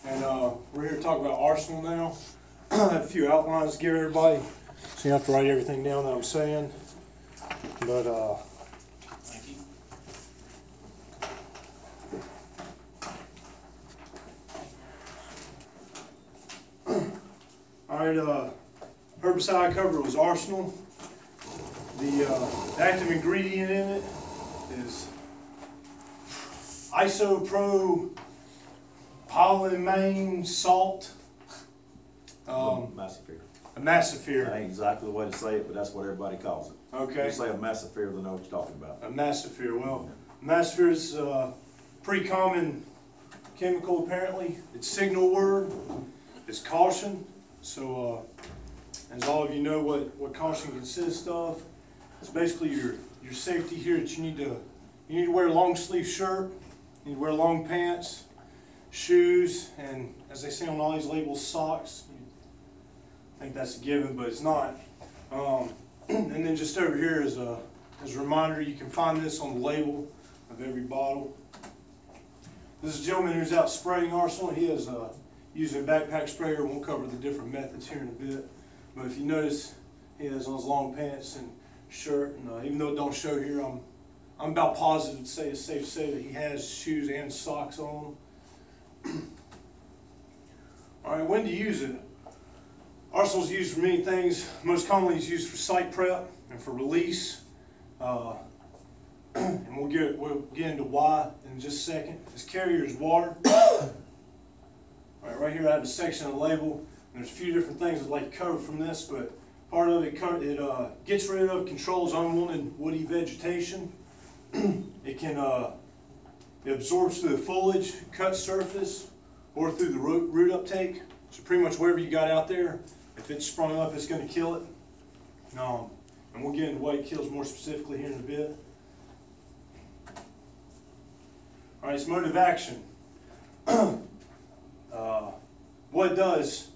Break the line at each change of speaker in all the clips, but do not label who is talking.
And we're here to talk about Arsenal now. I have a few outlines to give everybody, so you don't have to write everything down that I'm saying. But
Thank you.
Alright, herbicide I covered was Arsenal. The active ingredient in it is isopropylamine salt.
Massifera.
A massifera.
That ain't exactly the way to say it, but that's what everybody calls it.
Okay.
If you say a massifera, they know what you're talking about.
A massifera. Well, massifera is a pretty common chemical apparently. Its signal word is caution. So, as all of you know what caution consists of, it's basically your safety here that you need to wear a long sleeve shirt, you need to wear long pants, shoes, and as they say on all these labels, socks. I think that's a given, but it's not. And then just over here as a reminder, you can find this on the label of every bottle. This is a gentleman who's out spraying Arsenal. He is using a backpack sprayer. We'll cover the different methods here in a bit. But if you notice, he has on his long pants and shirt, and even though it don't show here, I'm about positive to say it's safe to say that he has shoes and socks on. All right, when to use it? Arsenal's used for many things. Most commonly, it's used for site prep and for release. And we'll get into why in just a second. This carrier is water. All right here I have a section of the label, and there's a few different things I'd like to cover from this, but part of it gets rid of, controls unwanted woody vegetation. It absorbs through the foliage, cut surface, or through the root uptake. So pretty much wherever you got out there, if it's sprung up, it's going to kill it. And we'll get into what it kills more specifically here in a bit. All right, its mode of action. What it does,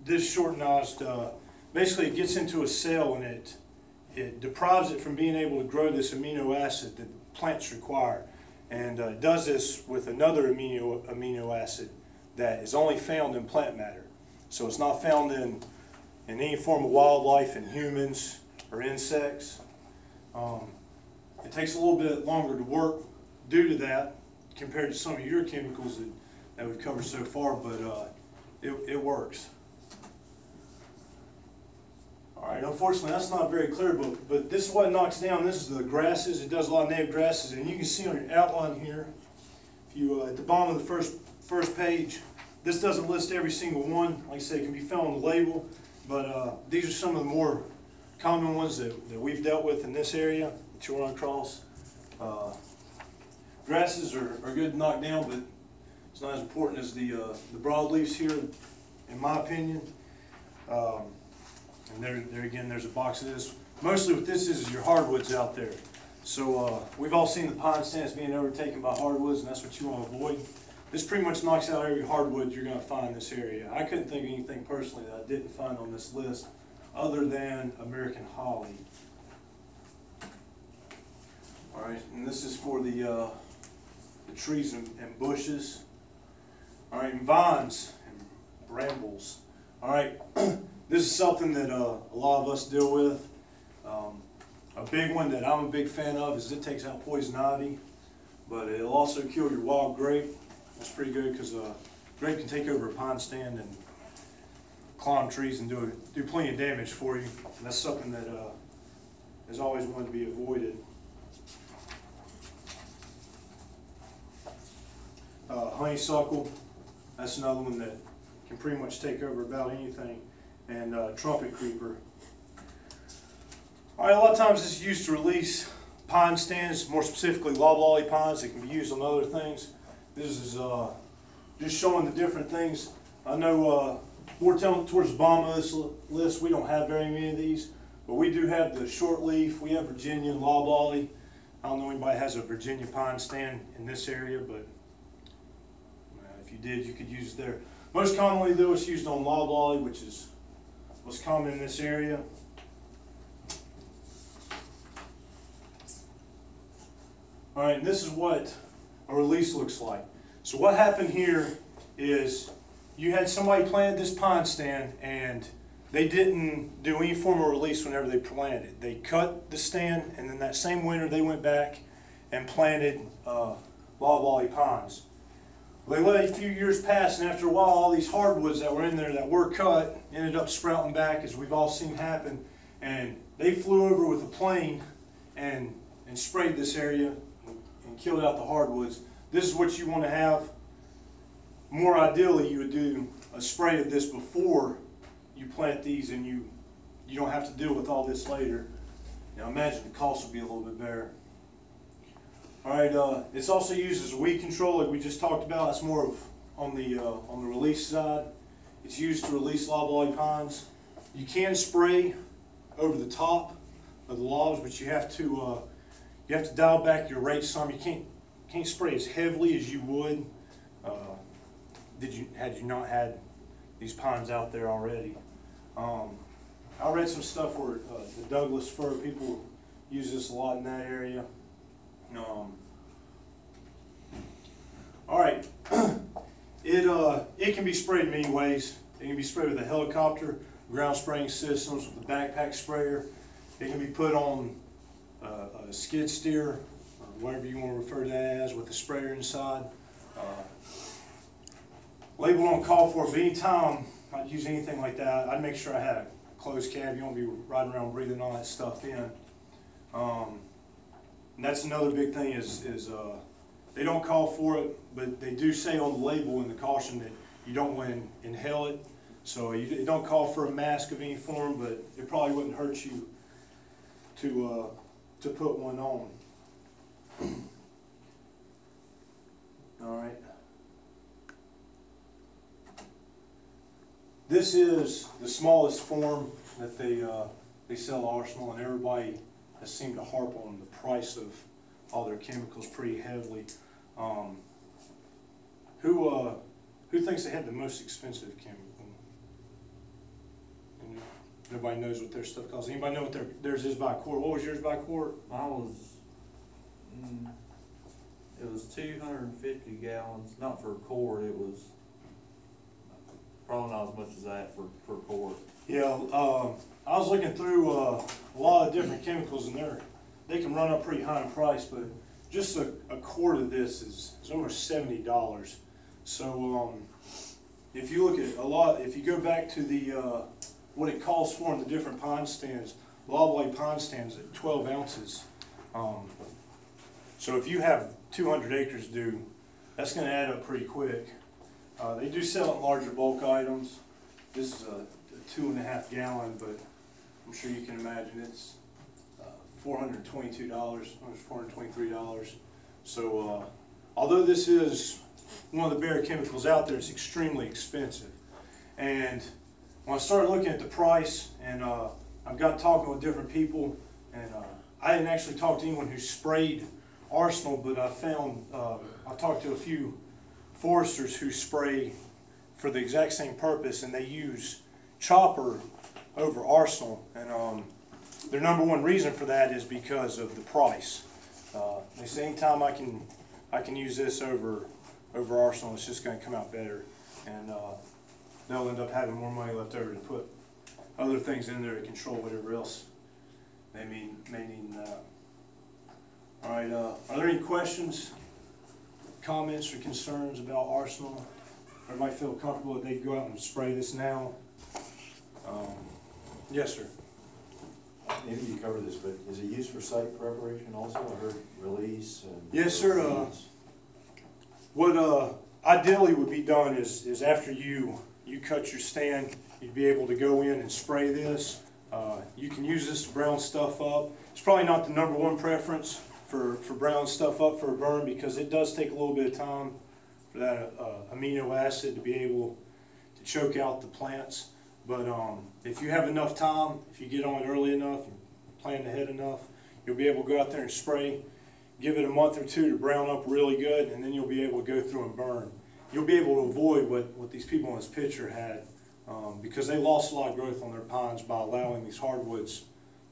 this short-nosed, basically it gets into a cell and it deprives it from being able to grow this amino acid that plants require. And it does this with another amino acid that is only found in plant matter. So it's not found in any form of wildlife, in humans or insects. It takes a little bit longer to work due to that compared to some of your chemicals that we've covered so far, but it works. All right, unfortunately that's not very clear, but this is what it knocks down. This is the grasses. It does a lot of native grasses, and you can see on your outline here, if you at the bottom of the first page, this doesn't list every single one. Like I said, it can be found on the label, but these are some of the more common ones that we've dealt with in this area that you'll run across. Grasses are good to knock down, but it's not as important as the broadleafs here, in my opinion. And there again, there's a box of this. Mostly what this is your hardwoods out there. So we've all seen the pine stands being overtaken by hardwoods, and that's what you want to avoid. This pretty much knocks out every hardwood you're going to find in this area. I couldn't think of anything personally that I didn't find on this list other than American holly. All right, and this is for the trees and bushes. All right, and vines and brambles. All right, this is something that a lot of us deal with. A big one that I'm a big fan of is it takes out poison ivy, but it'll also kill your wild grape. That's pretty good because grape can take over a pine stand and climb trees and do plenty of damage for you. And that's something that is always wanted to be avoided. Honeysuckle, that's another one that can pretty much take over about anything. And trumpet creeper. All right, a lot of times this is used to release pine stands, more specifically loblolly pines. It can be used on other things. This is just showing the different things. I know we're telling towards the bottom of this list, we don't have very many of these, but we do have the short leaf. We have Virginia and loblolly. I don't know anybody has a Virginia pine stand in this area, but if you did, you could use it there. Most commonly, though, it's used on loblolly, which is what's common in this area. All right, and this is what a release looks like. So what happened here is you had somebody plant this pine stand and they didn't do any form of release whenever they planted. They cut the stand, and then that same winter they went back and planted loblolly pines. Well, they let a few years pass, and after a while all these hardwoods that were in there that were cut ended up sprouting back, as we've all seen happen, and they flew over with a plane and sprayed this area and killed out the hardwoods. This is what you want to have. More ideally, you would do a spray of this before you plant these, and you don't have to deal with all this later. Now imagine the cost would be a little bit better. Alright, it's also used as a weed control like we just talked about. That's more of on the release side. It's used to release loblolly pines. You can spray over the top of the logs, but you have to dial back your rate some. You can't spray as heavily as you would had you not had these pines out there already. I read some stuff where the Douglas fir, people use this a lot in that area. All right, it can be sprayed many ways. It can be sprayed with a helicopter, ground spraying systems, with a backpack sprayer. It can be put on a skid steer, or whatever you want to refer to that as, with a sprayer inside. Label don't call for it, but anytime I'd use anything like that, I'd make sure I had a closed cab. You don't be riding around breathing all that stuff in. And that's another big thing is they don't call for it, but they do say on the label in the caution that you don't want to inhale it. So you don't call for a mask of any form, but it probably wouldn't hurt you to put one on. All right. This is the smallest form that they sell Arsenal, and everybody has seemed to harp on the price of all their chemicals pretty heavily. Who thinks they had the most expensive chemical? And nobody knows what their stuff costs. Anybody know what theirs is by quart? What was yours by quart?
Mine was, it was 250 gallons, not for a quart, it was probably not as much as that for quart.
Yeah, I was looking through a lot of different chemicals, and they can run up pretty high in price, but just a quart of this is over $70. So if you look at if you go back to the what it calls for in the different pine stands, loblolly pine stands at 12 ounces. So if you have 200 acres due, that's going to add up pretty quick. They do sell it in larger bulk items. This is a 2.5 gallon, but I'm sure you can imagine it's $422, almost $423. So although this is one of the better chemicals out there, it's extremely expensive. And when I started looking at the price, and I've got talking with different people, and I didn't actually talk to anyone who sprayed Arsenal, but I found I talked to a few foresters who spray for the exact same purpose, and they use chopper over Arsenal, and their number one reason for that is because of the price. They say anytime I can use this over Arsenal, it's just going to come out better, and they'll end up having more money left over to put other things in there to control whatever else they may need in that. All right, are there any questions, comments, or concerns about Arsenal? Everybody feel comfortable that they can go out and spray this now? Yes, sir.
Maybe you covered this, but is it used for site preparation also? I heard release.
Yes, sir. What ideally would be done is after you cut your stand, you'd be able to go in and spray this. You can use this to brown stuff up. It's probably not the number one preference for brown stuff up for a burn, because it does take a little bit of time for that amino acid to be able to choke out the plants. But if you have enough time, if you get on it early enough, and plan ahead enough, you'll be able to go out there and spray. Give it a month or two to brown up really good, and then you'll be able to go through and burn. You'll be able to avoid what these people in this picture had, because they lost a lot of growth on their pines by allowing these hardwoods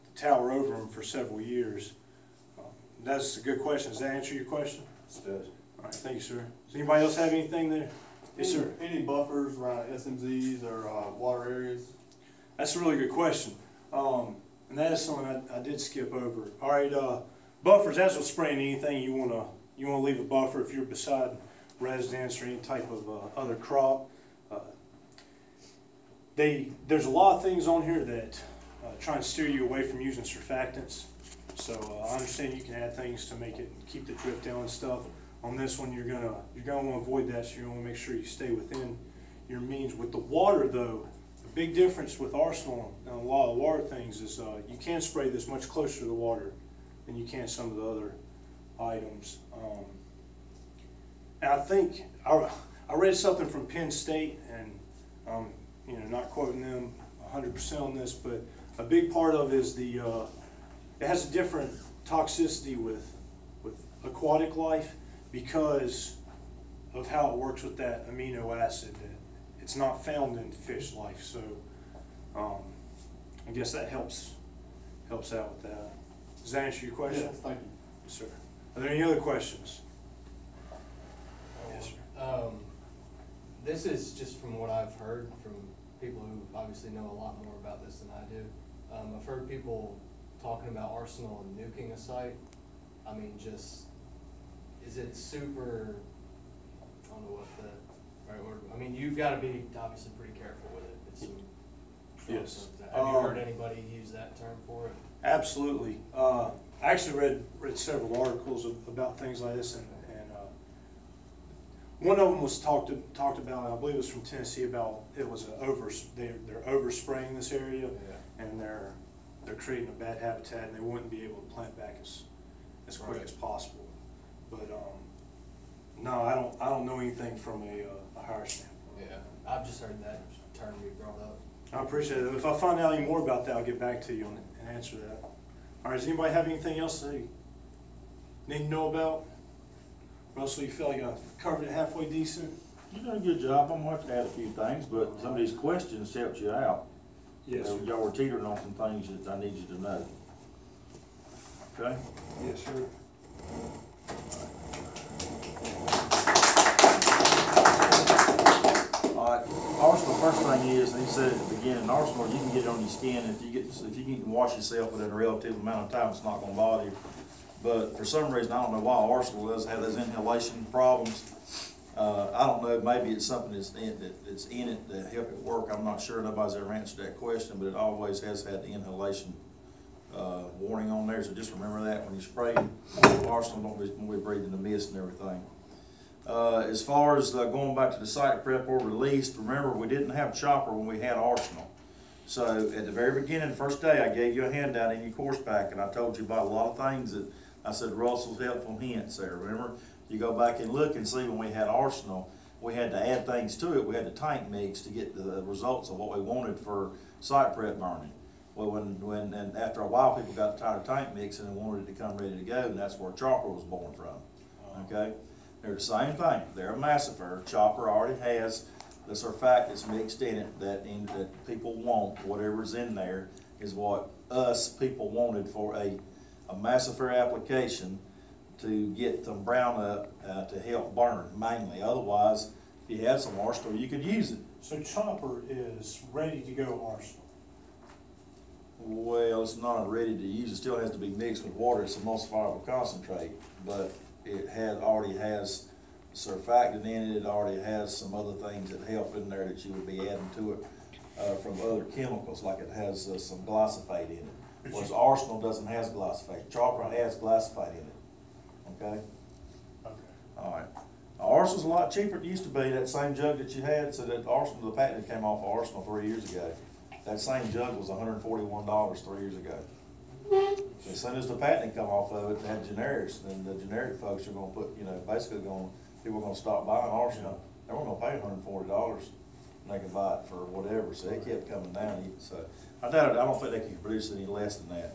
to tower over them for several years. That's a good question. Does that answer your question?
It does.
All right, thank you, sir. Does anybody else have anything there? Yes, sir.
Any buffers around SMZs or water areas?
That's a really good question. And that is something I did skip over. All right, buffers, as with spraying anything, you wanna leave a buffer if you're beside residents or any type of other crop. There's a lot of things on here that try and steer you away from using surfactants. So I understand you can add things to make it keep the drift down and stuff. On this one, you're gonna want to avoid that, so you want to make sure you stay within your means. With the water, though, the big difference with Arsenal and a lot of water things is you can spray this much closer to the water than you can some of the other items. And I think I read something from Penn State, and you know, not quoting them 100% on this, but a big part of it is it has a different toxicity with aquatic life because of how it works with that amino acid that it's not found in fish life. So I guess that helps out with that. Does that answer your question?
Yes, thank you.
Yes, sir. Are there any other questions? Yes, sir.
This is just from what I've heard from people who obviously know a lot more about this than I do. I've heard people talking about Arsenal and nuking a site. I mean, just, is it super, I don't know what the right word, I mean, you've got to be obviously pretty careful with it. It's some
Yes.
Have you heard anybody use that term for it?
Absolutely. I actually read several articles about things like this, and one of them was talked about, and I believe it was from Tennessee, about it was they're overspraying this area,
Yeah.
and they're creating a bad habitat, and they wouldn't be able to plant back as quick
Right.
as possible. But no, I don't know anything from a higher standpoint.
Yeah, I've just heard that term be brought up.
I appreciate it. If I find out any more about that, I'll get back to you and answer that. All right, does anybody have anything else they need to know about? Russell, you feel like I covered it halfway decent?
You done a good job. I'm gonna have to add a few things, but some of these questions helped you out.
Yes, sir.
Y'all were teetering on some things that I need you to know. Okay?
Yes, sir.
Alright, Arsenal, first thing is, he said at the beginning, Arsenal, you can get it on your skin, if you can wash yourself within a relative amount of time, it's not gonna bother you. But for some reason, I don't know why Arsenal does have those inhalation problems. I don't know, maybe it's something that's in it that help it work, I'm not sure, nobody's ever answered that question, but it always has had the inhalation warning on there, so just remember that when you spray Arsenal, don't be breathing the mist and everything. As far as going back to the site prep or released, remember we didn't have chopper when we had Arsenal. So at the very beginning, the first day, I gave you a handout in your course pack, and I told you about a lot of things that I said Russell's helpful hints there. Remember, you go back and look and see when we had Arsenal, we had to add things to it. We had the tank mix to get the results of what we wanted for site prep burning. Well, and after a while, people got tired of tank mixing and wanted it to come ready to go, and that's where chopper was born from. Okay, they're the same thing. They're a massifer. Chopper already has the surfactants mixed in it that people want. Whatever's in there is what us people wanted for a massifer application to get them brown up to help burn mainly. Otherwise, if you had some Arsenal, you could use it.
So chopper is ready to go Arsenal.
Well, it's not ready to use. It still has to be mixed with water. It's emulsifiable concentrate, but it already has surfactant in it. It already has some other things that help in there that you would be adding to it from other chemicals, like it has some glyphosate in it. Whereas Arsenal doesn't have glyphosate. Chopper has glyphosate in it. Okay?
Okay.
All right. Arsenal's a lot cheaper than it used to be. That same jug that you had, so that Arsenal, the patent came off of Arsenal 3 years ago. That same jug was $141 3 years ago. As soon as the patent come off of it, they had generics, and the generic folks are gonna put, basically people are gonna stop buying Arsenal. They weren't gonna pay $140, and they can buy it for whatever, so it kept coming down. So I don't think they can produce any less than that.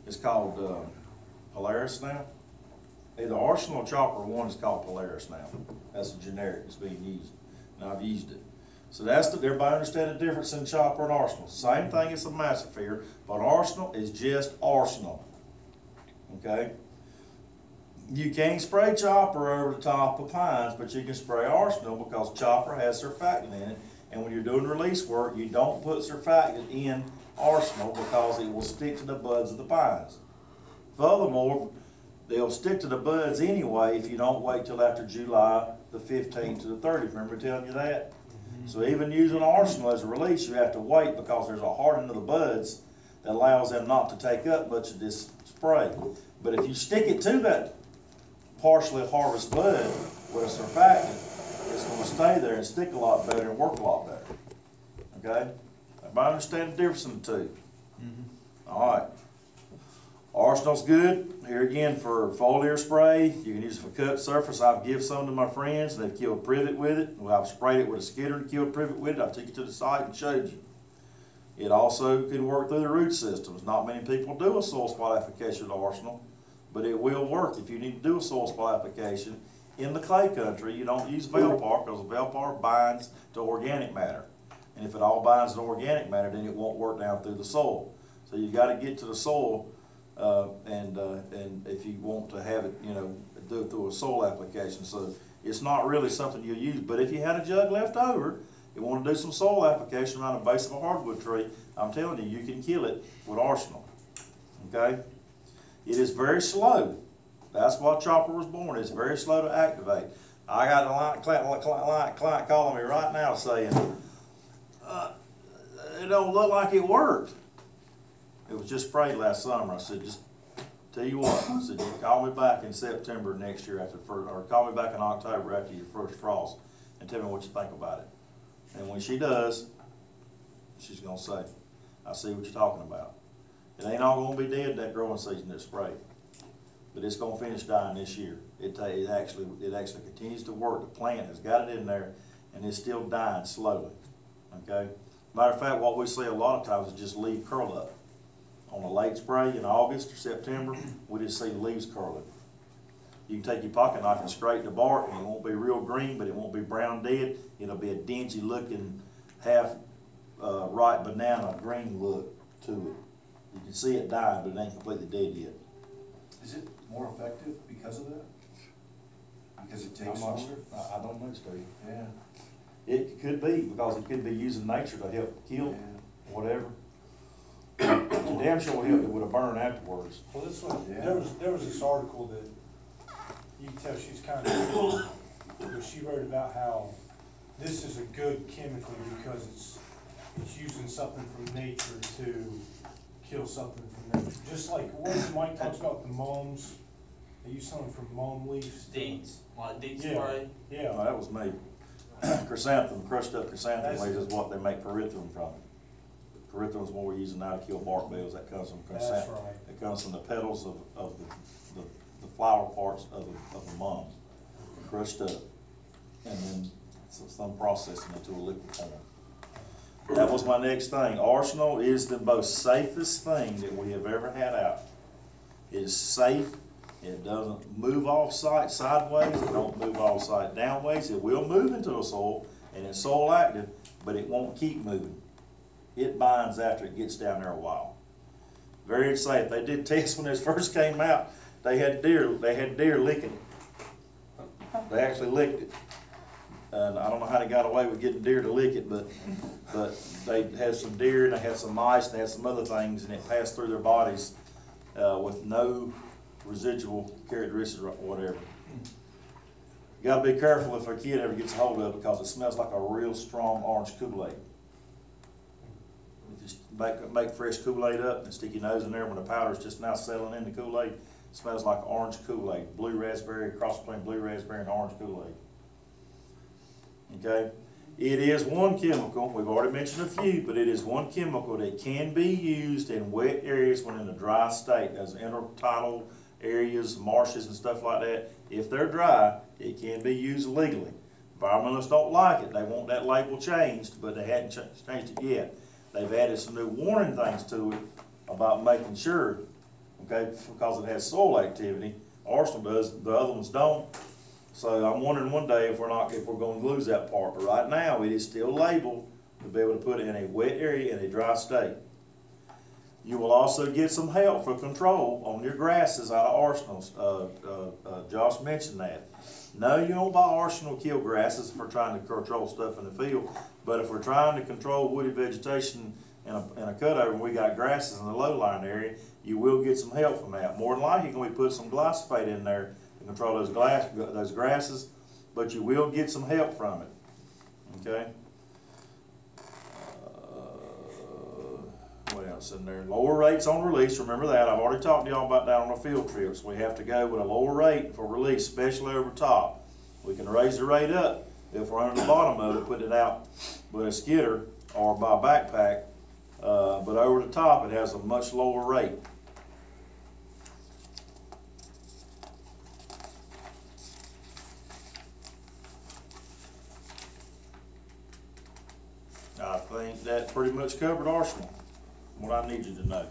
It's called Polaris now. Either Arsenal or Chopper one is called Polaris now. That's the generic that's being used, and I've used it. So everybody understand the difference in Chopper and Arsenal. Same thing as a massifier, but Arsenal is just Arsenal. Okay? You can't spray Chopper over the top of pines, but you can spray Arsenal because Chopper has surfactant in it. And when you're doing release work, you don't put surfactant in Arsenal because it will stick to the buds of the pines. Furthermore, they'll stick to the buds anyway if you don't wait till after July the 15th to the 30th. Remember telling you that? So even using Arsenal as a release, you have to wait because there's a hardening of the buds that allows them not to take up much of this spray. But if you stick it to that partially harvested bud with a surfactant, it's going to stay there and stick a lot better and work a lot better. Okay? Everybody understand the difference in the two? All right. Arsenal's good. Here again for foliar spray. You can use it for cut surface. I've given some to my friends and they've killed privet with it. Well, I've sprayed it with a skidder and killed privet with it. I took it to the site and showed you. It also can work through the root systems. Not many people do a soil spot application with Arsenal, but it will work if you need to do a soil spot application. In the clay country, you don't use Velpar because Velpar binds to organic matter. And if it all binds to organic matter, then it won't work down through the soil. So you've got to get to the soil, and if you want to have it, do it through a soil application. So it's not really something you'll use. But if you had a jug left over, you want to do some soil application around the base of a hardwood tree, I'm telling you, you can kill it with Arsenal. Okay? It is very slow. That's why Chopper was born. It's very slow to activate. I got a client calling me right now saying, it don't look like it worked. It was just sprayed last summer. I said, just tell you what, I said, you call me back in September next year after the first, or call me back in October after your first frost and tell me what you think about it. And when she does, she's going to say, I see what you're talking about. It ain't all going to be dead that growing season that's sprayed, but it's going to finish dying this year. It actually continues to work. The plant has got it in there, and it's still dying slowly. Okay. Matter of fact, what we see a lot of times is just leaf curl up. On a late spray in August or September, we just see leaves curling. You can take your pocket knife and scrape the bark, and it won't be real green, but it won't be brown dead. It'll be a dingy looking, half ripe banana green look to it. You can see it dying, but it ain't completely dead yet.
Is it more effective because of that? Because it takes
longer? I don't know, Steve. Yeah. It could be, because it could be using nature to help kill whatever. The damn sure will help it with a burn afterwards.
Well, this one, there was this article that you can tell she's kind of, but she wrote about how this is a good chemically because it's using something from nature to kill something from nature. Just like what Mike talks about the mums, they use something from mum leaves.
Deets, like deet spray.
Yeah.
No, that was me. Chrysanthemum, crushed up chrysanthemum leaves is what they make pyrethrum from. Pyrethrum is what we're using now to kill bark beetles. That comes from chrysanthemum.
That's right.
It comes from the petals of the flower parts of the mum, crushed up, and then some processing into a liquid form. That was my next thing. Arsenal is the most safest thing that we have ever had out. It is safe. It doesn't move off site sideways. It don't move off site downways. It will move into the soil, and it's soil active, but it won't keep moving. It binds after it gets down there a while. Very safe. They did tests when this first came out. They had deer licking it. They actually licked it. And I don't know how they got away with getting deer to lick it, but they had some deer and they had some mice and they had some other things, and it passed through their bodies with no residual characteristics or whatever. You gotta be careful if a kid ever gets a hold of it because it smells like a real strong orange Kool-Aid. If you make fresh Kool-Aid up and stick your nose in there when the powder's just now settling in the Kool-Aid, it smells like orange Kool-Aid, blue raspberry, cross between blue raspberry and orange Kool-Aid. Okay, it is one chemical, we've already mentioned a few, but it is one chemical that can be used in wet areas when in a dry state. Those intertidal areas, marshes and stuff like that, if they're dry, it can be used legally. Environmentalists don't like it. They want that label changed, but they hadn't changed it yet. They've added some new warning things to it about making sure, okay, because it has soil activity. Arsenal does, the other ones don't. So I'm wondering one day if we're going to lose that part. But right now, it is still labeled to be able to put it in a wet area in a dry state. You will also get some help for control on your grasses out of Arsenal's. Josh mentioned that. No, you don't buy Arsenal kill grasses if we're trying to control stuff in the field, but if we're trying to control woody vegetation in a cutover and we got grasses in the low-lying area, you will get some help from that. More than likely, you're going to put some glyphosate in there to control those grasses, but you will get some help from it. Okay? What else in there? Lower rates on release. Remember that. I've already talked to y'all about that on the field trips. We have to go with a lower rate for release, especially over top. We can raise the rate up if we're under the bottom of it, put it out with a skidder or by backpack. But over the top, it has a much lower rate. I think that pretty much covered Arsenal. What I need you to know.